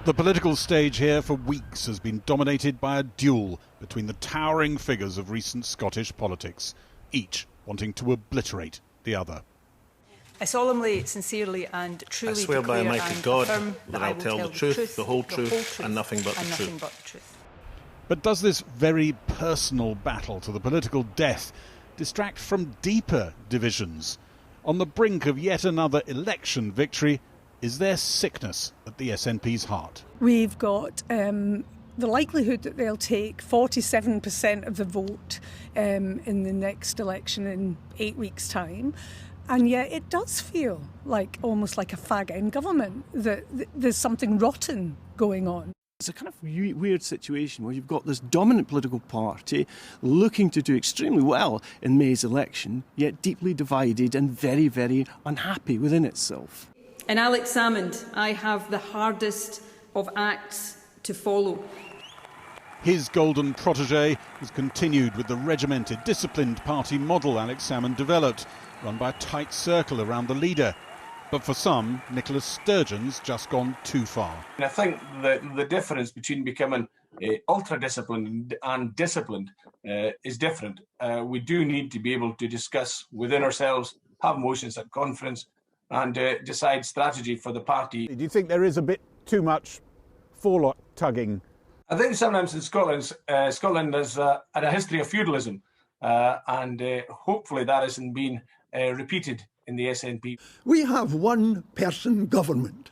The political stage here for weeks has been dominated by a duel between the towering figures of recent Scottish politics, each wanting to obliterate the other. I solemnly, sincerely and truly I swear by Almighty God that I will tell the truth, the whole truth, and nothing but the truth. But does this very personal battle to the political death distract from deeper divisions? On the brink of yet another election victory, is there sickness at the SNP's heart? We've got the likelihood that they'll take 47% of the vote in the next election in 8 weeks' time. And yet it does feel like almost like a fag-end government, that there's something rotten going on. It's a kind of weird situation where you've got this dominant political party looking to do extremely well in May's election, yet deeply divided and very, very unhappy within itself. In Alex Salmond, I have the hardest of acts to follow. His golden protégé has continued with the regimented, disciplined party model Alex Salmond developed, run by a tight circle around the leader. But for some, Nicola Sturgeon's just gone too far. And I think the difference between becoming ultra-disciplined and disciplined is different. We do need to be able to discuss within ourselves, have motions at conference, and decide strategy for the party. Do you think there is a bit too much forelock tugging? I think sometimes in Scotland has had a history of feudalism, and hopefully that isn't being repeated in the SNP. We have one-person government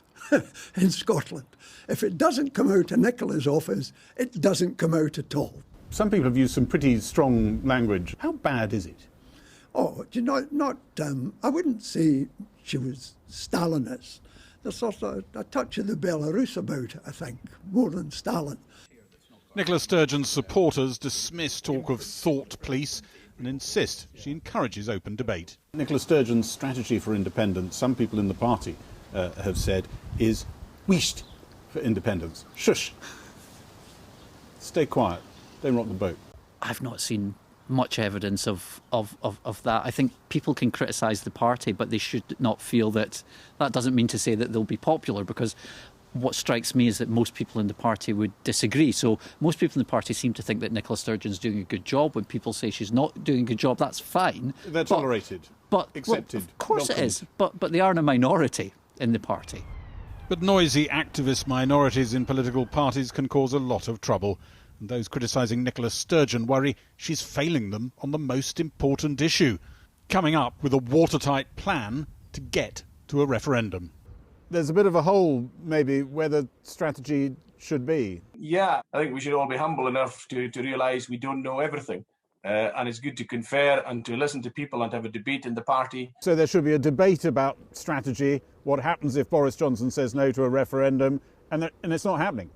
in Scotland. If it doesn't come out of Nicola's office, it doesn't come out at all. Some people have used some pretty strong language. How bad is it? Oh, you know, I wouldn't say she was Stalinist. There's sort of a touch of the Belarus about it, I think, more than Stalin. Nicola Sturgeon's supporters dismiss talk of thought police and insist she encourages open debate. Nicola Sturgeon's strategy for independence, some people in the party have said, is wheesht for independence. Shush. Stay quiet. Don't rock the boat. I've not seen much evidence of that. I think people can criticise the party, but they should not feel that doesn't mean to say that they'll be popular, because what strikes me is that most people in the party would disagree. So most people in the party seem to think that Nicola Sturgeon's doing a good job. When people say she's not doing a good job, that's fine. They're tolerated, accepted. Well, of course it is, but they are in a minority in the party. But noisy activist minorities in political parties can cause a lot of trouble. And those criticising Nicola Sturgeon worry she's failing them on the most important issue, coming up with a watertight plan to get to a referendum. There's a bit of a hole, maybe, where the strategy should be. Yeah, I think we should all be humble enough to realise we don't know everything. And it's good to confer and to listen to people and have a debate in the party. So there should be a debate about strategy, what happens if Boris Johnson says no to a referendum, and it's not happening.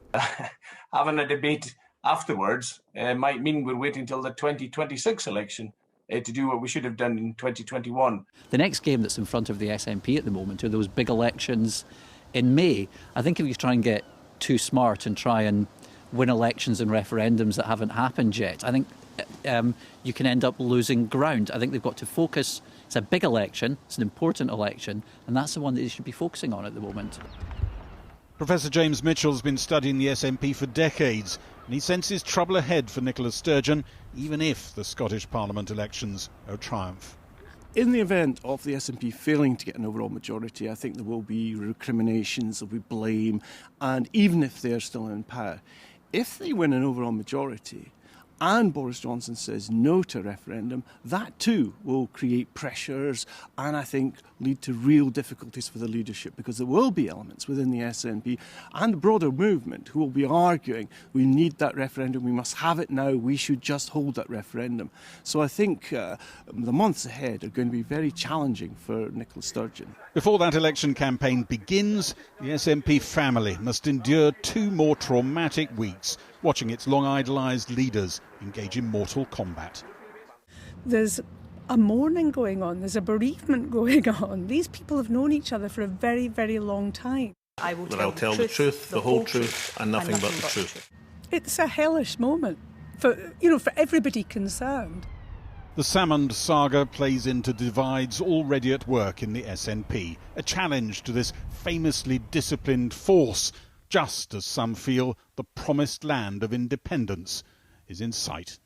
Having a debate afterwards might mean we're waiting until the 2026 election to do what we should have done in 2021. The next game that's in front of the SNP at the moment are those big elections in May. I think if you try and get too smart and try and win elections and referendums that haven't happened yet, I think you can end up losing ground. I think they've got to focus. It's a big election, it's an important election, and that's the one that they should be focusing on at the moment. Professor James Mitchell's been studying the SNP for decades, and he senses trouble ahead for Nicola Sturgeon, even if the Scottish Parliament elections are a triumph. In the event of the SNP failing to get an overall majority, I think there will be recriminations, there will be blame, and even if they're still in power, if they win an overall majority and Boris Johnson says no to a referendum, that too will create pressures and I think lead to real difficulties for the leadership, because there will be elements within the SNP and the broader movement who will be arguing we need that referendum, we must have it now, we should just hold that referendum. So I think the months ahead are going to be very challenging for Nicola Sturgeon. Before that election campaign begins, the SNP family must endure 2 more traumatic weeks, watching its long-idolised leaders engage in mortal combat. There's a mourning going on, there's a bereavement going on. These people have known each other for a very, very long time. I will tell the truth, the whole truth, and nothing but the truth. It's a hellish moment for everybody concerned. The Salmond saga plays into divides already at work in the SNP, a challenge to this famously disciplined force, just as some feel the promised land of independence is in sight.